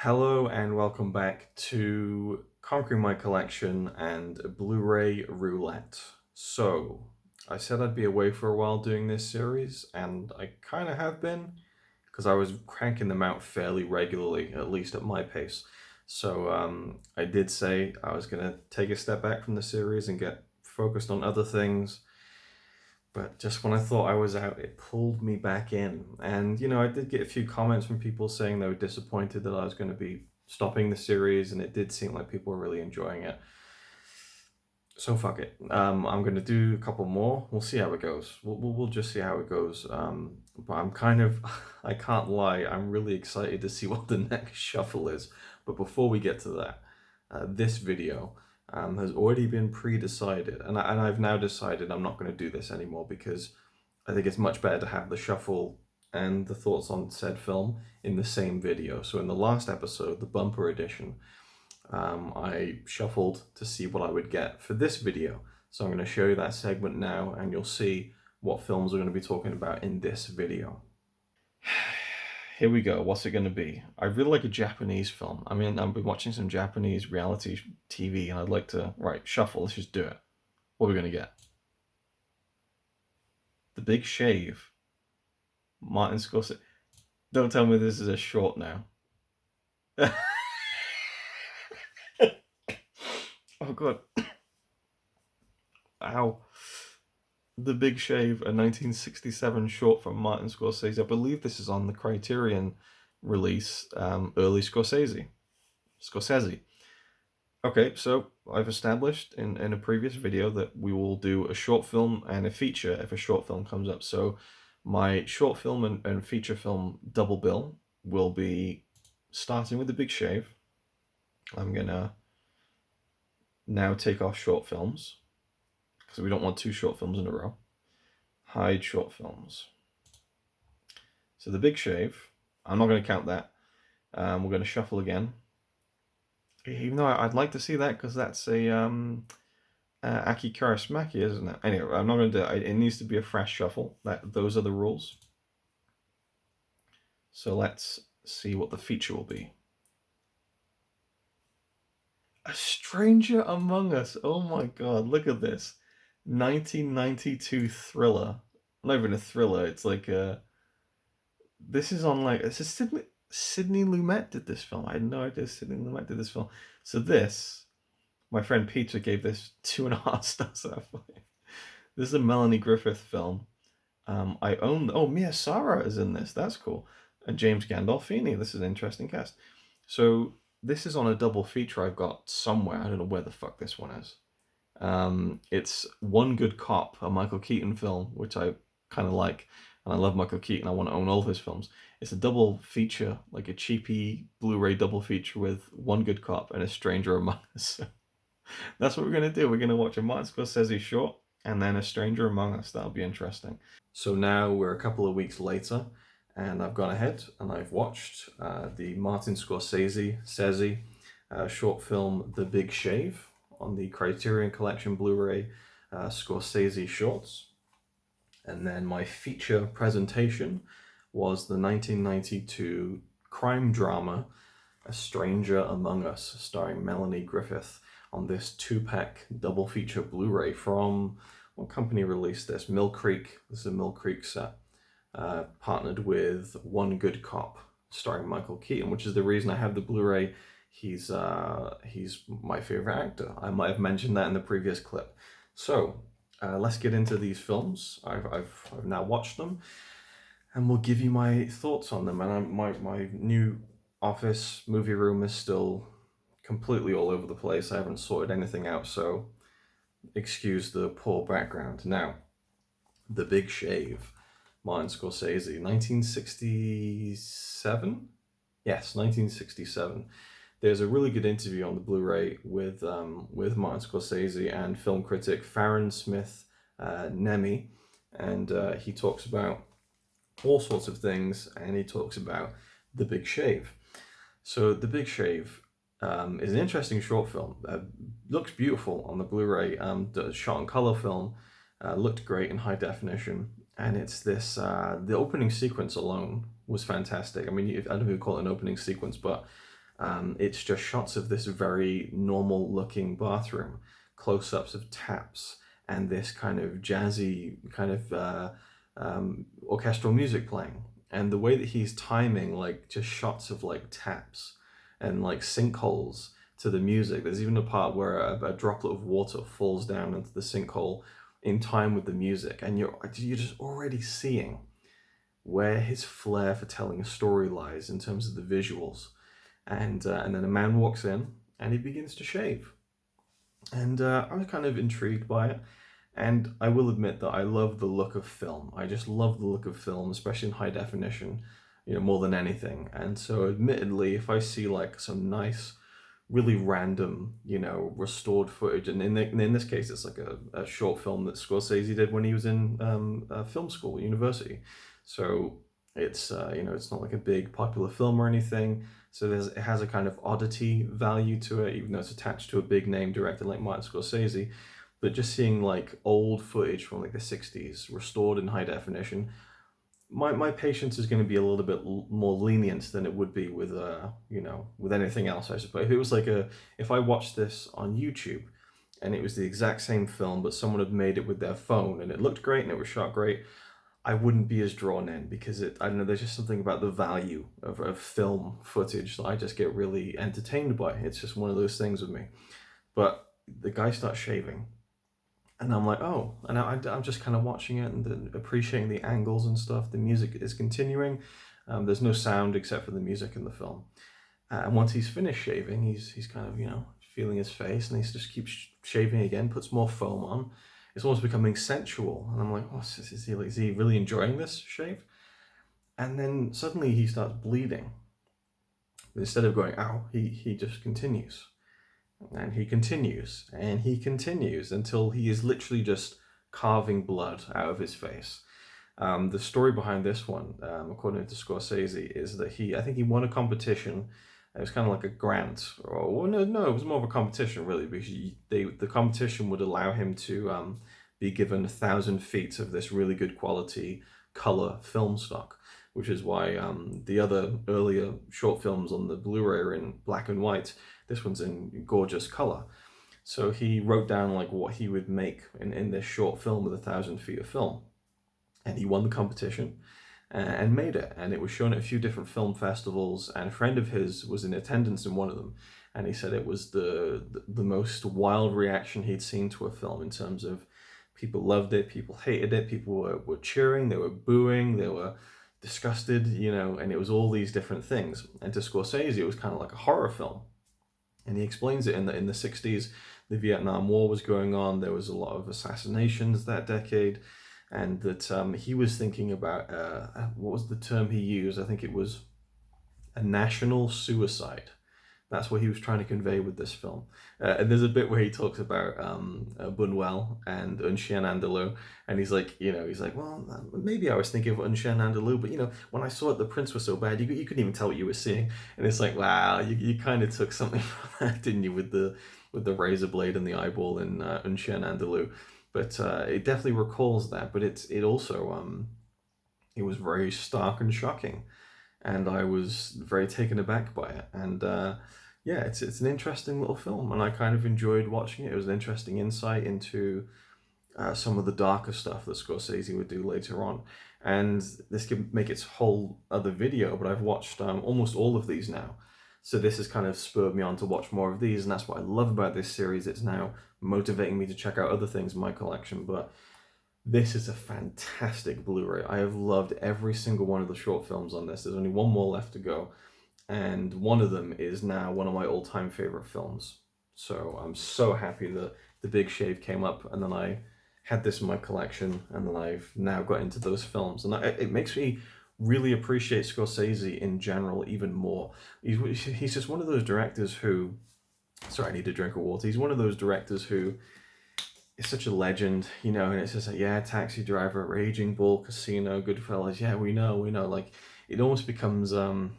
Hello and welcome back to Conquering My Collection and Blu-ray Roulette. So, I said I'd be away for a while doing this series, and I kind of have been, because I was cranking them out fairly regularly, at least at my pace. So, I did say I was going to take a step back from the series and get focused on other things. But just when I thought I was out, it pulled me back in. And, I did get a few comments from people saying they were disappointed that I was going to be stopping the series, and it did seem like people were really enjoying it. So fuck it. I'm going to do a couple more. We'll see how it goes. We'll just see how it goes. But I'm kind of, I can't lie, I'm really excited to see what the next shuffle is. But before we get to that, this video has already been pre-decided, and I've now decided I'm not going to do this anymore because I think it's much better to have the shuffle and the thoughts on said film in the same video. So in the last episode, the bumper edition, I shuffled to see what I would get for this video. So I'm going to show you that segment now, and you'll see what films we're going to be talking about in this video. Here we go. What's it going to be? I really like a Japanese film. I mean, I've been watching some Japanese reality TV, and I'd like to, shuffle. Let's just do it. What are we going to get? The Big Shave. Martin Scorsese. Don't tell me this is a short now. Oh, God. Ow. The Big Shave, a 1967 short from Martin Scorsese. I believe this is on the Criterion release, early Scorsese. Okay, so I've established in a previous video that we will do a short film and a feature if a short film comes up. So my short film and feature film double bill will be starting with The Big Shave. I'm going to now take off short films, because we don't want two short films in a row. Hide short films. So The Big Shave, I'm not going to count that. We're going to shuffle again. Even though I'd like to see that, because that's a Aki Kaurismäki, isn't it? Anyway, I'm not going to do it. It needs to be a fresh shuffle. Those are the rules. So let's see what the feature will be. A Stranger Among Us. Oh my God, look at this. 1992 thriller. Not even a thriller, it's like a... This is on it's a Sidney Lumet did this film. I had no idea Sidney Lumet did this film. So this, my friend Peter gave this 2.5 stars out of 5. This is a Melanie Griffith film. I own... Oh, Mia Sara is in this. That's cool. And James Gandolfini. This is an interesting cast. So this is on a double feature I've got somewhere. I don't know where the fuck this one is. It's One Good Cop, a Michael Keaton film, which I kind of like. And I love Michael Keaton. I want to own all of his films. It's a double feature, like a cheapy Blu-ray double feature with One Good Cop and A Stranger Among Us. That's what we're going to do. We're going to watch a Martin Scorsese short and then A Stranger Among Us. That'll be interesting. So now we're a couple of weeks later, and I've gone ahead and I've watched the Martin Scorsese short film The Big Shave on the Criterion Collection Blu-ray Scorsese shorts. And then my feature presentation was the 1992 crime drama A Stranger Among Us, starring Melanie Griffith, on this 2-pack double feature Blu-ray from, what company released this? Mill Creek. This is a Mill Creek set, partnered with One Good Cop, starring Michael Keaton, which is the reason I have the Blu-ray. He's my favorite actor. I might have mentioned that in the previous clip. So let's get into these films. I've now watched them, and we'll give you my thoughts on them. And my new office movie room is still completely all over the place. I haven't sorted anything out, so excuse the poor background. Now, The Big Shave, Martin Scorsese, 1967? Yes, 1967. There's a really good interview on the Blu-ray with Martin Scorsese and film critic Farron Smith Nemi, and he talks about all sorts of things, and he talks about The Big Shave. So The Big Shave is an interesting short film. Looks beautiful on the Blu-ray. Shot in color film, looked great in high definition, and it's this. The opening sequence alone was fantastic. I mean, I don't know if you call it an opening sequence, but It's just shots of this very normal looking bathroom, close-ups of taps, and this kind of jazzy kind of orchestral music playing. And the way that he's timing, like just shots of like taps and like sinkholes to the music. There's even a part where a droplet of water falls down into the sinkhole in time with the music, and you're just already seeing where his flair for telling a story lies in terms of the visuals. And then a man walks in and he begins to shave, and I was kind of intrigued by it. And I will admit that I love the look of film. I just love the look of film, especially in high definition, more than anything. And so, admittedly, if I see like some nice, really random, restored footage, and in this case, it's like a short film that Scorsese did when he was in film school, university. So it's it's not like a big popular film or anything. So it has a kind of oddity value to it, even though it's attached to a big name director like Martin Scorsese. But just seeing like old footage from like the 60s restored in high definition, my patience is going to be a little bit more lenient than it would be with with anything else, I suppose. If it was if I watched this on YouTube and it was the exact same film but someone had made it with their phone and it looked great and it was shot great, I wouldn't be as drawn in, because I don't know, there's just something about the value of film footage that I just get really entertained by. It's just one of those things with me. But the guy starts shaving, and I'm like, oh, and I'm just kind of watching it and appreciating the angles and stuff. The music is continuing. There's no sound except for the music in the film. And once he's finished shaving, he's kind of, feeling his face, and he just keeps shaving again, puts more foam on. It's almost becoming sensual. And I'm like, oh, is he really enjoying this shave? And then suddenly he starts bleeding. But instead of going, ow, he just continues. And he continues, and he continues until he is literally just carving blood out of his face. The story behind this one, according to Scorsese, is that I think he won a competition. It was kind of like a grant, or no, it was more of a competition really, because the competition would allow him to be given 1,000 feet of this really good quality color film stock, which is why the other earlier short films on the Blu-ray are in black and white. This one's in gorgeous color. So he wrote down like what he would make in this short film with 1,000 feet of film, and he won the competition and made it. And it was shown at a few different film festivals, and a friend of his was in attendance in one of them, and he said it was the most wild reaction he'd seen to a film, in terms of people loved it, people hated it, people were cheering, they were booing, they were disgusted, and it was all these different things. And to Scorsese, it was kind of like a horror film. And he explains it in the 60s, the Vietnam War was going on, there was a lot of assassinations that decade, and that he was thinking about, what was the term he used? I think it was a national suicide. That's what he was trying to convey with this film. And there's a bit where he talks about Buñuel and Un Chien Andalou, and he's like, well, maybe I was thinking of Un Chien Andalou, but when I saw it, the prints were so bad, you couldn't even tell what you were seeing. And it's like, wow, you kind of took something from that, didn't you, with the razor blade and the eyeball in Un Chien Andalou. But it definitely recalls that, but it also it was very stark and shocking, and I was very taken aback by it. And yeah, it's an interesting little film, and I kind of enjoyed watching it. It was an interesting insight into some of the darker stuff that Scorsese would do later on. And this could make its whole other video, but I've watched almost all of these now. So this has kind of spurred me on to watch more of these, and that's what I love about this series. It's now motivating me to check out other things in my collection, but this is a fantastic Blu-ray. I have loved every single one of the short films on this. There's only one more left to go, and one of them is now one of my all-time favorite films. So I'm so happy that The Big Shave came up, and then I had this in my collection, and then I've now got into those films. And it makes me really appreciate Scorsese in general even more. He's just one of those directors who... Sorry, I need a drink of water. He's one of those directors who is such a legend, and it's just like, yeah, Taxi Driver, Raging Bull, Casino, Goodfellas, yeah, we know. Like, it almost becomes a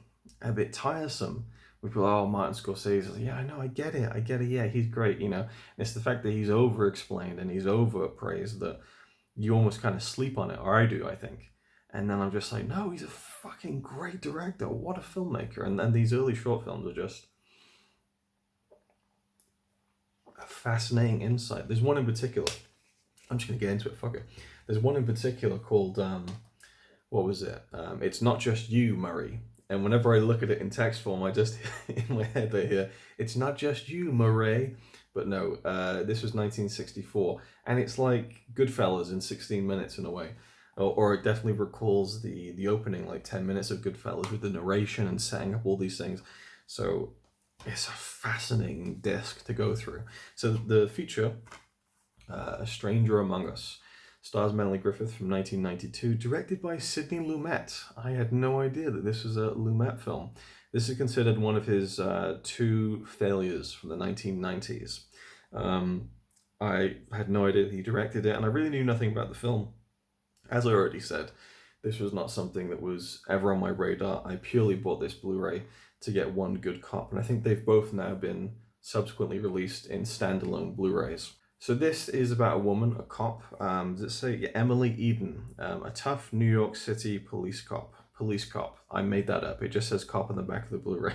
bit tiresome. People, oh, Martin Scorsese, like, yeah, I know, I get it, yeah, he's great, And it's the fact that he's over-explained and he's over-praised that you almost kind of sleep on it, or I do, I think. And then I'm just like, no, he's a fucking great director. What a filmmaker. And then these early short films are just a fascinating insight. There's one in particular. I'm just going to get into it. Fuck it. There's one in particular called, what was it? It's Not Just You, Murray. And whenever I look at it in text form, I just, in my head, I hear, it's not just you, Murray. But no, this was 1964. And it's like Goodfellas in 16 minutes in a way. Or it definitely recalls the opening, like 10 minutes of Goodfellas with the narration and setting up all these things. So it's a fascinating disc to go through. So the feature, A Stranger Among Us, stars Melanie Griffith from 1992, directed by Sidney Lumet. I had no idea that this was a Lumet film. This is considered one of his two failures from the 1990s. I had no idea that he directed it, and I really knew nothing about the film. As I already said, this was not something that was ever on my radar. I purely bought this Blu-ray to get one good cop, and I think they've both now been subsequently released in standalone Blu-rays. So this is about a woman, a cop, let's say Emily Eden, a tough New York City police cop. I made that up. It just says cop on the back of the Blu-ray.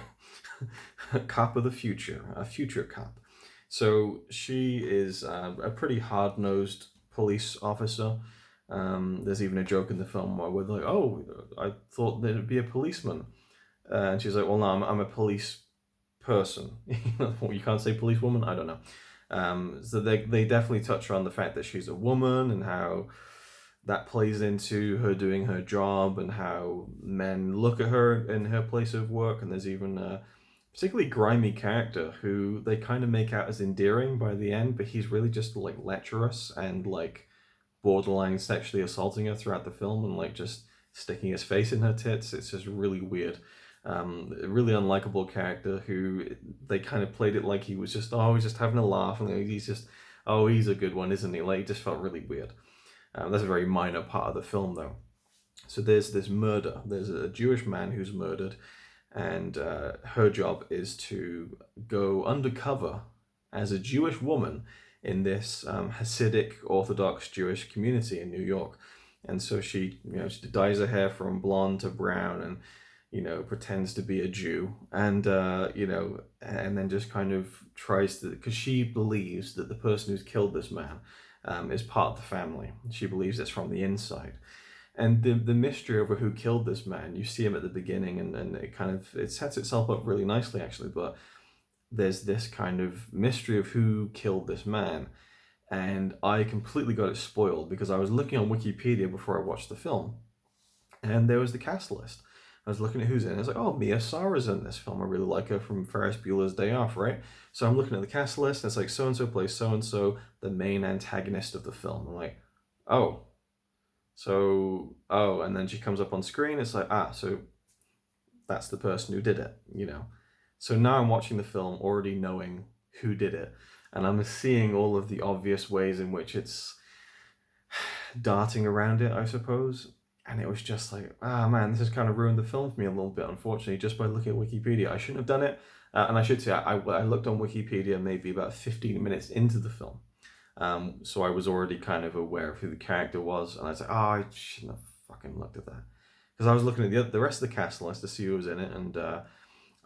Cop of the future, a future cop. So she is a pretty hard-nosed police officer. There's even a joke in the film where they're like, oh, I thought there'd be a policeman. And she's like, well, no, I'm a police person. You can't say policewoman? I don't know. So they definitely touch on the fact that she's a woman and how that plays into her doing her job and how men look at her in her place of work. And there's even a particularly grimy character who they kind of make out as endearing by the end, but he's really just like lecherous and like borderline sexually assaulting her throughout the film and like just sticking his face in her tits. It's just really weird. A really unlikable character who they kind of played it like he was just, oh, he's just having a laugh, and he's just, oh, he's a good one, isn't he? Like, it just felt really weird. That's a very minor part of the film, though. So there's this murder. There's a Jewish man who's murdered, and her job is to go undercover as a Jewish woman in this Hasidic Orthodox Jewish community in New York. And so she dyes her hair from blonde to brown and pretends to be a Jew, and and then just kind of tries to, because she believes that the person who's killed this man is part of the family. She believes it's from the inside. And the mystery over who killed this man, you see him at the beginning, and it sets itself up really nicely, actually, but there's this kind of mystery of who killed this man. And I completely got it spoiled because I was looking on Wikipedia before I watched the film, and there was the cast list. I was looking at who's in it. I was like, oh, Mia Sara's in this film. I really like her from Ferris Bueller's Day Off, right? So I'm looking at the cast list, and it's like, so-and-so plays so-and-so, the main antagonist of the film. I'm like, oh. And then she comes up on screen. It's like, so that's the person who did it, So now I'm watching the film already knowing who did it. And I'm seeing all of the obvious ways in which it's darting around it, I suppose. And it was just like, man, this has kind of ruined the film for me a little bit, unfortunately, just by looking at Wikipedia. I shouldn't have done it. And I should say, I looked on Wikipedia maybe about 15 minutes into the film. So I was already kind of aware of who the character was. And I was like, I shouldn't have fucking looked at that. Because I was looking at the rest of the cast list to see who was in it. And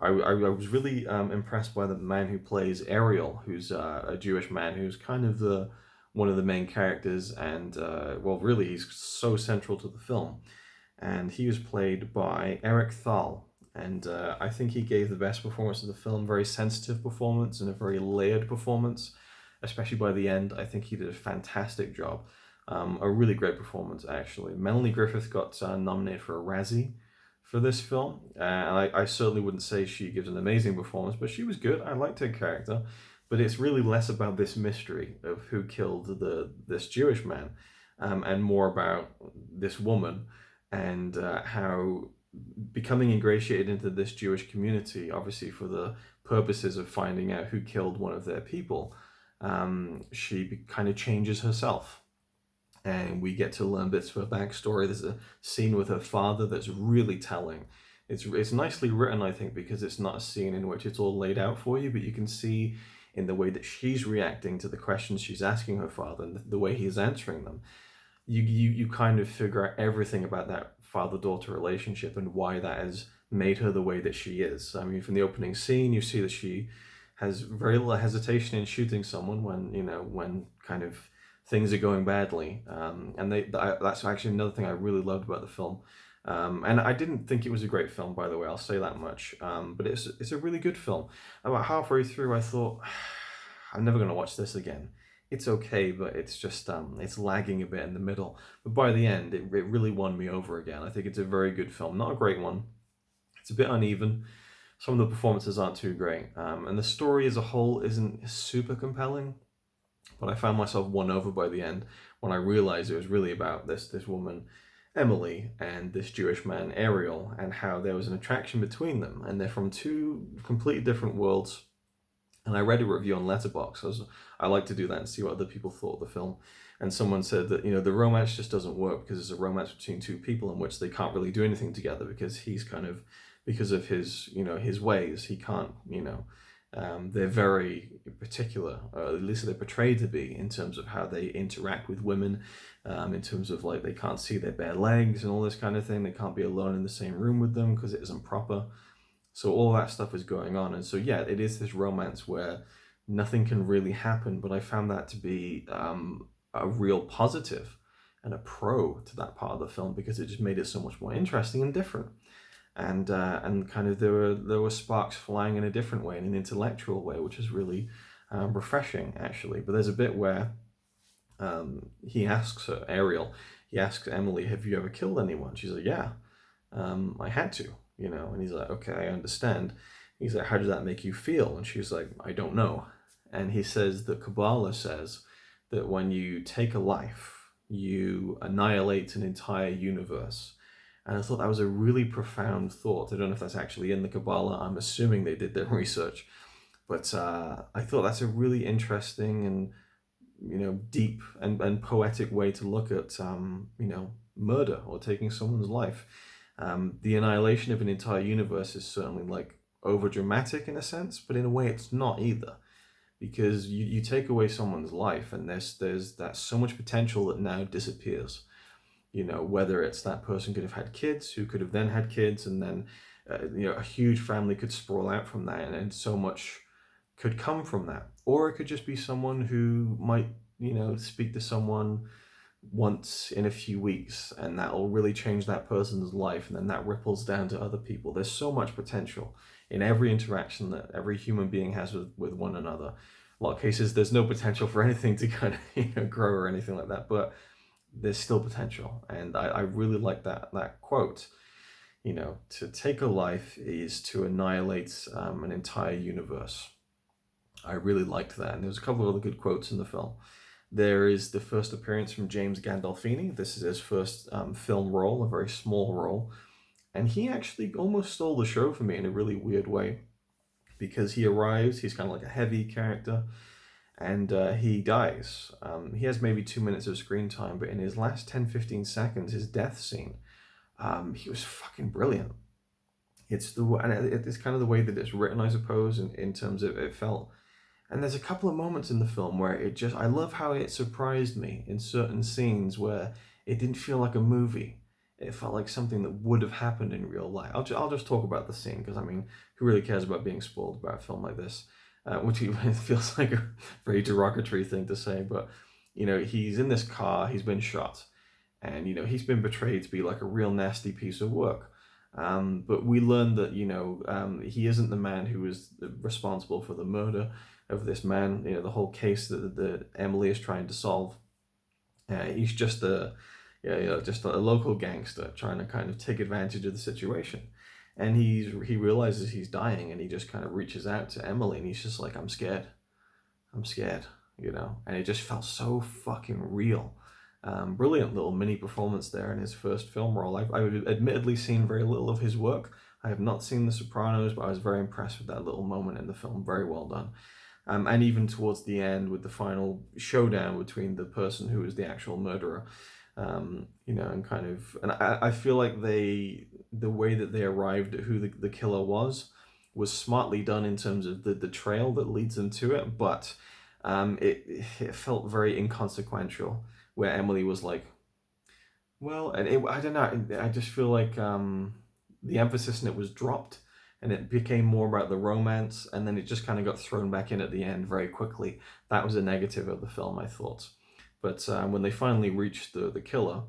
I was really impressed by the man who plays Ariel, who's a Jewish man who's kind of one of the main characters, and really he's so central to the film. And he was played by Eric Thal, and I think he gave the best performance of the film, very sensitive performance and a very layered performance, especially by the end. I think he did a fantastic job. A really great performance, actually. Melanie Griffith got nominated for a Razzie for this film, and I certainly wouldn't say she gives an amazing performance, but she was good. I liked her character. But it's really less about this mystery of who killed this Jewish man, and more about this woman and how becoming ingratiated into this Jewish community, obviously for the purposes of finding out who killed one of their people, she kind of changes herself. And we get to learn bits of her backstory. There's a scene with her father that's really telling. It's nicely written, I think, because it's not a scene in which it's all laid out for you, but you can see in the way that she's reacting to the questions she's asking her father and the way he's answering them, you kind of figure out everything about that father-daughter relationship and why that has made her the way that she is. I mean, from the opening scene, you see that she has very little hesitation in shooting someone when kind of things are going badly. And that's actually another thing I really loved about the film. And I didn't think it was a great film, by the way, I'll say that much. But it's a really good film. About halfway through, I thought, I'm never going to watch this again. It's okay, but it's just, it's lagging a bit in the middle. But by the end, it really won me over again. I think it's a very good film. Not a great one. It's a bit uneven. Some of the performances aren't too great. And the story as a whole isn't super compelling. But I found myself won over by the end when I realized it was really about this woman, Emily, and this Jewish man, Ariel, and how there was an attraction between them. And they're from two completely different worlds. And I read a review on Letterboxd. I like to do that and see what other people thought of the film. And someone said that, the romance just doesn't work because it's a romance between two people in which they can't really do anything together because he's kind of, because of his, his ways, he can't, they're very particular, at least they're portrayed to be, in terms of how they interact with women, in terms of like they can't see their bare legs and all this kind of thing. They can't be alone in the same room with them because it isn't proper. So all that stuff is going on. And so, yeah, it is this romance where nothing can really happen. But I found that to be a real positive and a pro to that part of the film because it just made it so much more interesting and different. And kind of there were sparks flying in a different way, in an intellectual way, which is really refreshing, actually. But there's a bit where he asks her, Ariel, he asks Emily, have you ever killed anyone? She's like, yeah, I had to. And he's like, okay, I understand. He's like, how does that make you feel? And she's like, I don't know. And he says that Kabbalah says that when you take a life, you annihilate an entire universe. And I thought that was a really profound thought. I don't know if that's actually in the Kabbalah. I'm assuming they did their research. But I thought that's a really interesting and, deep and poetic way to look at, murder or taking someone's life. The annihilation of an entire universe is certainly like over dramatic in a sense, but in a way it's not either, because you take away someone's life and there's that so much potential that now disappears. Whether it's that person could have had kids who could have then had kids, and then a huge family could sprawl out from that, and so much could come from that. Or it could just be someone who might speak to someone once in a few weeks, and that will really change that person's life, and then that ripples down to other people. There's so much potential in every interaction that every human being has with one another. A lot of cases there's no potential for anything to kind of grow or anything like that, but there's still potential. And I really like that quote. To take a life is to annihilate an entire universe. I really liked that, and there's a couple of other good quotes in the film. There is the first appearance from James Gandolfini. This is his first film role, a very small role. And he actually almost stole the show for me in a really weird way, because he arrives, he's kind of like a heavy character, and he dies. He has maybe 2 minutes of screen time, but in his last 10-15 seconds, his death scene, he was fucking brilliant. It's kind of the way that it's written, I suppose, in terms of it felt. And there's a couple of moments in the film where I love how it surprised me in certain scenes where it didn't feel like a movie. It felt like something that would have happened in real life. I'll just talk about the scene, because, I mean, who really cares about being spoiled about a film like this? Which feels like a very derogatory thing to say, but, he's in this car, he's been shot, and, he's been portrayed to be like a real nasty piece of work. But we learn that, he isn't the man who was responsible for the murder of this man, the whole case that Emily is trying to solve. He's just a local gangster trying to kind of take advantage of the situation. And he realizes he's dying, and he just kind of reaches out to Emily, and he's just like, I'm scared, and it just felt so fucking real. Brilliant little mini performance there in his first film role. I've admittedly seen very little of his work. I have not seen The Sopranos, but I was very impressed with that little moment in the film. Very well done. And even towards the end, with the final showdown between the person who was the actual murderer, and I feel like the way that they arrived at who the killer was smartly done in terms of the trail that leads them to it, but it felt very inconsequential, where Emily was like, Well, and I don't know. I just feel like the emphasis in it was dropped, and it became more about the romance, and then it just kind of got thrown back in at the end very quickly. That was a negative of the film, I thought. But when they finally reached the killer,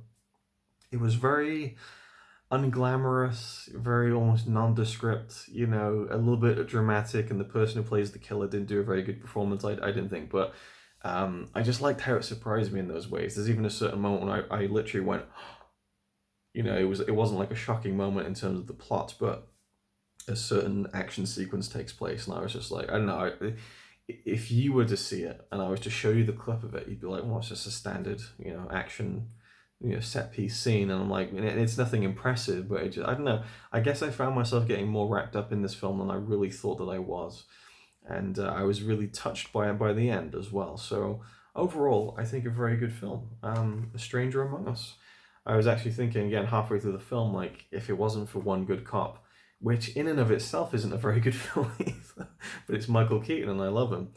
it was very unglamorous, very almost nondescript, you know, a little bit dramatic, and the person who plays the killer didn't do a very good performance, I didn't think, but I just liked how it surprised me in those ways. There's even a certain moment when I literally went, you know, it wasn't like a shocking moment in terms of the plot, but a certain action sequence takes place, and I was just like, I don't know, if you were to see it and I was to show you the clip of it, you'd be like, well, it's just a standard, you know, action, you know, set piece scene, and I'm like, it's nothing impressive, but it just, I don't know. I guess I found myself getting more wrapped up in this film than I really thought that I was, and I was really touched by it by the end as well. So overall, I think a very good film. A Stranger Among Us. I was actually thinking again halfway through the film, like if it wasn't for One Good Cop, which in and of itself isn't a very good film either, but it's Michael Keaton and I love him.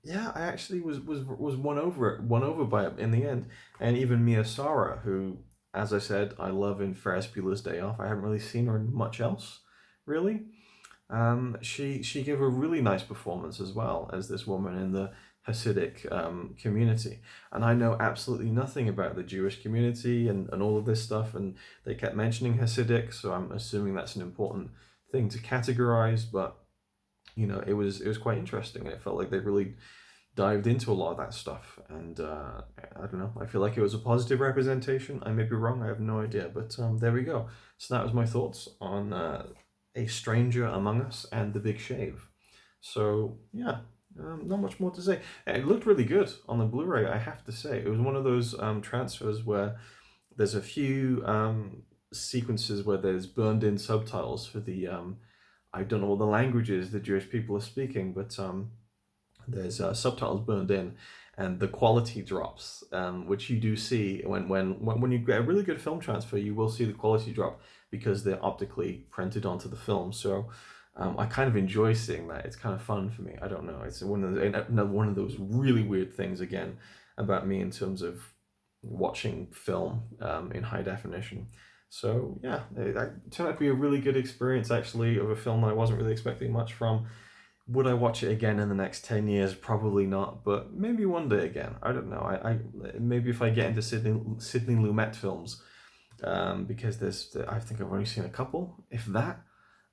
Yeah, I actually was won over by it in the end, and even Mia Sara, who, as I said, I love in Ferris Bueller's Day Off. I haven't really seen her in much else, really. She gave a really nice performance as well as this woman in the Hasidic community, and I know absolutely nothing about the Jewish community and all of this stuff, and they kept mentioning Hasidic, so I'm assuming that's an important thing to categorize, but you know, it was quite interesting, and it felt like they really dived into a lot of that stuff, and I don't know, I feel like it was a positive representation. I may be wrong, I have no idea, but there we go. So that was my thoughts on A Stranger Among Us and The Big Shave. So yeah, not much more to say. It looked really good on the Blu-ray, I have to say. It was one of those transfers where there's a few sequences where there's burned in subtitles for the I don't know what the language is the Jewish people are speaking, but there's subtitles burned in, and the quality drops, which you do see when you get a really good film transfer. You will see the quality drop because they're optically printed onto the film. So I kind of enjoy seeing that. It's kind of fun for me. I don't know. It's one of those really weird things again about me in terms of watching film in high definition. So yeah, it turned out to be a really good experience actually of a film that I wasn't really expecting much from. Would I watch it again in the next 10 years? Probably not, but maybe one day again. I don't know. I maybe if I get into Sidney Lumet films, because I think I've only seen a couple, if that.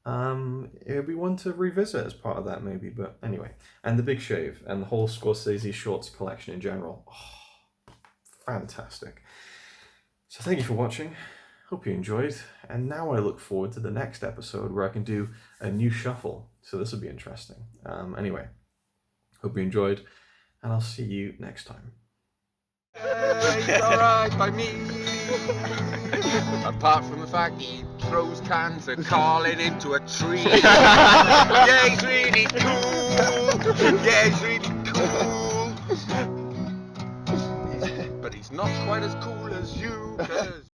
It would be one to revisit as part of that maybe, but anyway. And The Big Shave and the whole Scorsese Shorts collection in general. Oh, fantastic. So thank you for watching. Hope you enjoyed, and now I look forward to the next episode where I can do a new shuffle, so this will be interesting. Anyway, hope you enjoyed, and I'll see you next time. It's alright by me. Apart from the fact he throws cans of Carlin into a tree. Yeah, he's really cool. Yeah, he's really cool. But he's not quite as cool as you, 'cause